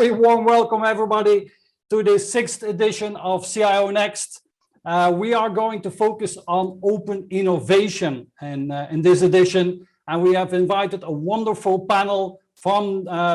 very warm welcome, everybody, to the 6th edition of CIONEXT. We are going to focus on open innovation in this edition, and we have invited a wonderful panel from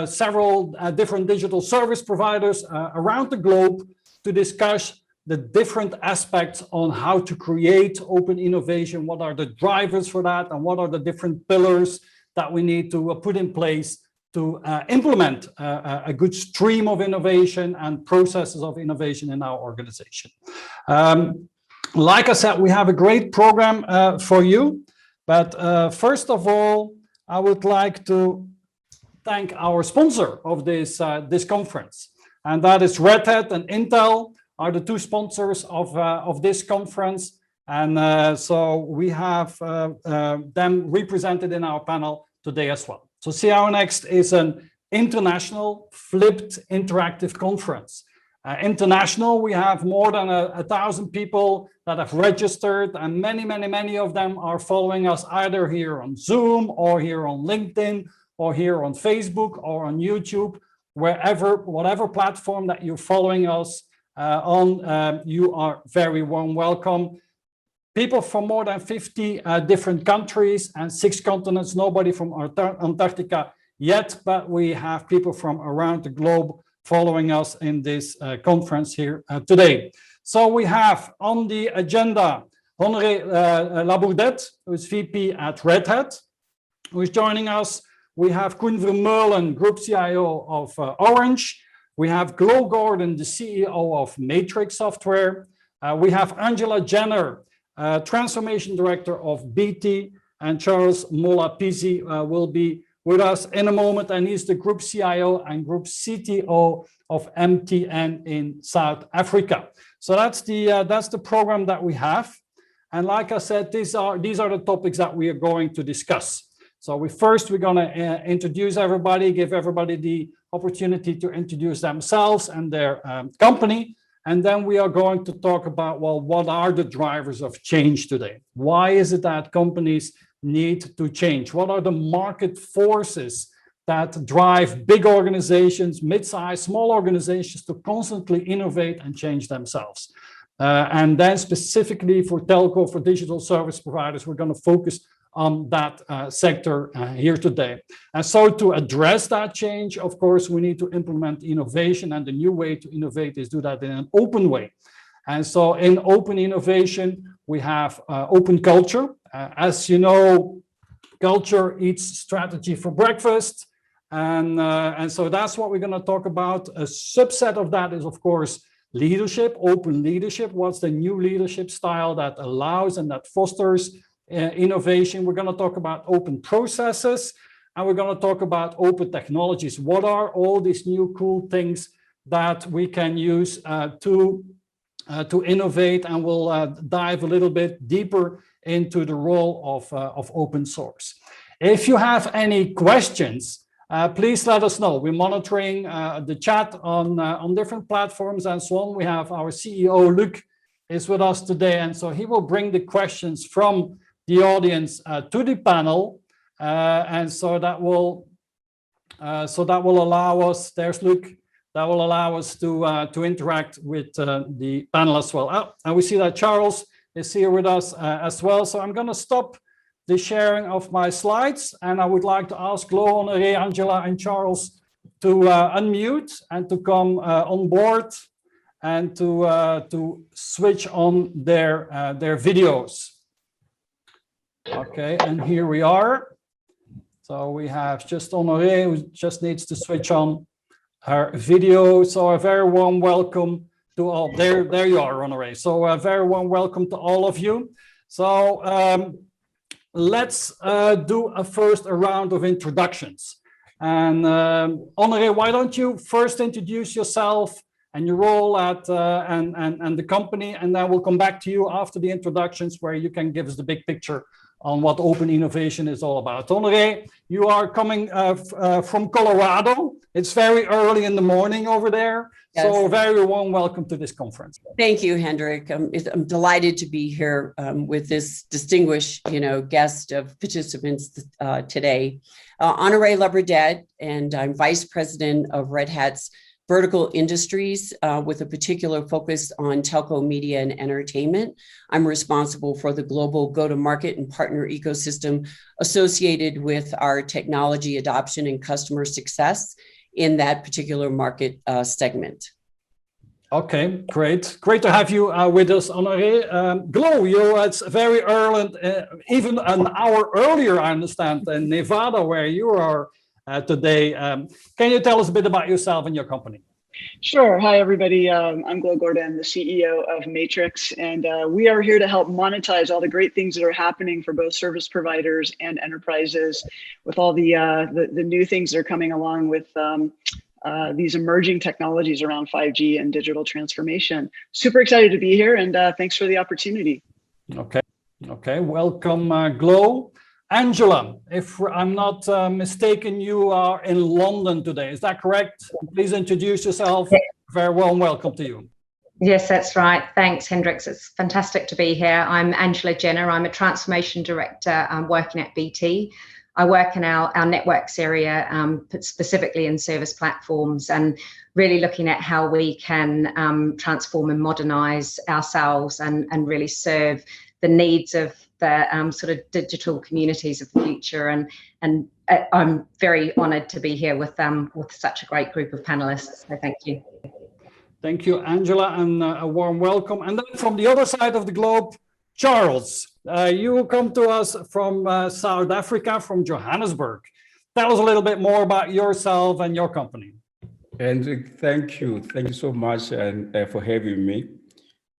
several different digital service providers around the globe to discuss the different aspects on how to create open innovation, what are the drivers for that, and what are the different pillars that we need to put in place to implement a good stream of innovation and processes of innovation in our organization. Like I said, we have a great program for you, but first of all, I would like to thank our sponsor of this conference, and that is Red Hat and Intel are the two sponsors of this conference, and so we have them represented in our panel today as well. So CIONEXT is an international flipped interactive conference. International, we have more than 1,000 people that have registered, and many of them are following us either here on Zoom or here on LinkedIn or here on Facebook or on YouTube, whatever platform that you're following us on, you are very warm welcome. People from more than 50 different countries and 6 continents, nobody from Antarctica yet, but we have people from around the globe following us in this conference here today. So we have on the agenda Honoré LaBourdette, who is VP at Red Hat, who is joining us. We have Koen Vermeulen, Group CIO of Orange. We have Glo Gordon, the CEO of Matrixx Software. We have Angela Jenner, Transformation Director of BT, and Charles Molapisi will be with us in a moment, and he's the Group CIO and Group CTO of MTN in South Africa. So that's the program that we have, and like I said, these are the topics that we are going to discuss. So we're going to introduce everybody, give everybody the opportunity to introduce themselves and their company. And then we are going to talk about, well, what are the drivers of change today? Why is it that companies need to change? What are the market forces that drive big organizations, mid-sized, small organizations to constantly innovate and change themselves? And then specifically for telco, for digital service providers, we're going to focus on that sector here today. And so to address that change, of course, we need to implement innovation, and the new way to innovate is do that in an open way. And so in open innovation, we have open culture. As you know, culture eats strategy for breakfast. And so that's what we're going to talk about. A subset of that is, of course, leadership, open leadership. What's the new leadership style that allows and that fosters innovation? We're going to talk about open processes, and we're going to talk about open technologies. What are all these new cool things that we can use to innovate? And we'll dive a little bit deeper into the role of open source. If you have any questions, please let us know. We're monitoring the chat on different platforms and so on. We have our CEO, Luc, is with us today, and so he will bring the questions from the audience to the panel, and so that will allow us. There's Luc. That will allow us to interact with the panel as well. And we see that Charles is here with us as well. So I'm going to stop the sharing of my slides, and I would like to ask Glo, Honoré, Angela, and Charles to unmute and to come on board and to switch on their videos. Okay, and here we are. So we have just Honoré, who just needs to switch on her video. So a very warm welcome to all. There you are, Honoré. So a very warm welcome to all of you. So let's do a round of introductions. And Honoré, why don't you first introduce yourself and your role at and the company, and then we'll come back to you after the introductions where you can give us the big picture on what open innovation is all about. Honoré, you are coming from Colorado. It's very early in the morning over there. Yes. So very warm welcome to this conference. Thank you, Hendrik. I'm delighted to be here with this distinguished, guest of participants today. Honoré LaBourdette, and I'm Vice President of Red Hat's vertical industries with a particular focus on telco, media, and entertainment. I'm responsible for the global go-to-market and partner ecosystem associated with our technology adoption and customer success in that particular market segment. Okay, great. Great to have you with us, Honoré. Glow, it's very early, even an hour earlier, I understand, in Nevada, where you are today. Can you tell us a bit about yourself and your company? Sure. Hi, everybody. I'm Glow Gordon, the CEO of Matrixx, and we are here to help monetize all the great things that are happening for both service providers and enterprises with all the new things that are coming along with these emerging technologies around 5G and digital transformation. Super excited to be here, and thanks for the opportunity. Okay. Welcome, Glow. Angela, if I'm not mistaken, you are in London today. Is that correct? Please introduce yourself. Very warm welcome to you. Yes, that's right. Thanks, Hendrik. It's fantastic to be here. I'm Angela Jenner. I'm a transformation director working at BT. I work in our networks area, specifically in service platforms, and really looking at how we can transform and modernize ourselves and really serve the needs of the sort of digital communities of the future. And I'm very honored to be here with such a great group of panelists. So thank you. Thank you, Angela, and a warm welcome. And then from the other side of the globe, Charles, you come to us from South Africa, from Johannesburg. Tell us a little bit more about yourself and your company. Hendrik, thank you. Thank you so much and for having me.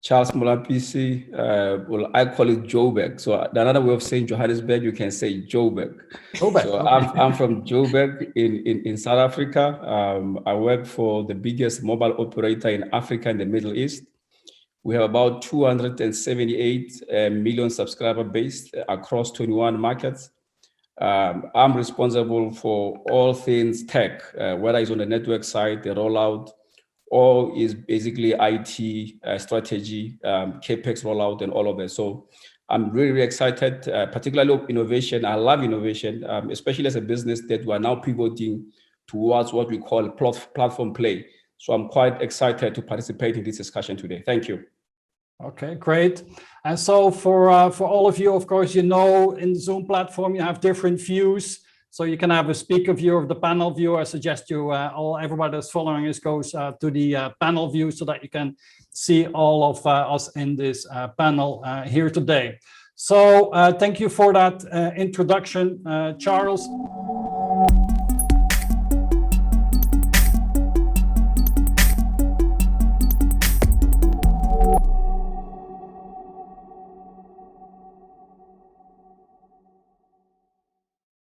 Charles Molapisi, well, I call it Joburg. So another way of saying Johannesburg, you can say Joburg. So okay. I'm from Joburg in South Africa. I work for the biggest mobile operator in Africa and the Middle East. We have about 278 million subscriber base across 21 markets. I'm responsible for all things tech, whether it's on the network side, the rollout, or is basically IT strategy, CapEx rollout, and all of that. So I'm really, really excited, particularly of innovation. I love innovation, especially as a business that we are now pivoting towards what we call platform play. So I'm quite excited to participate in this discussion today. Thank you. Okay, great. And so for all of you, of course, you know, in the Zoom platform, you have different views. So you can have a speaker view of the panel view. I suggest you, everybody that's following us goes to the panel view so that you can see all of us in this panel here today. So thank you for that introduction, Charles.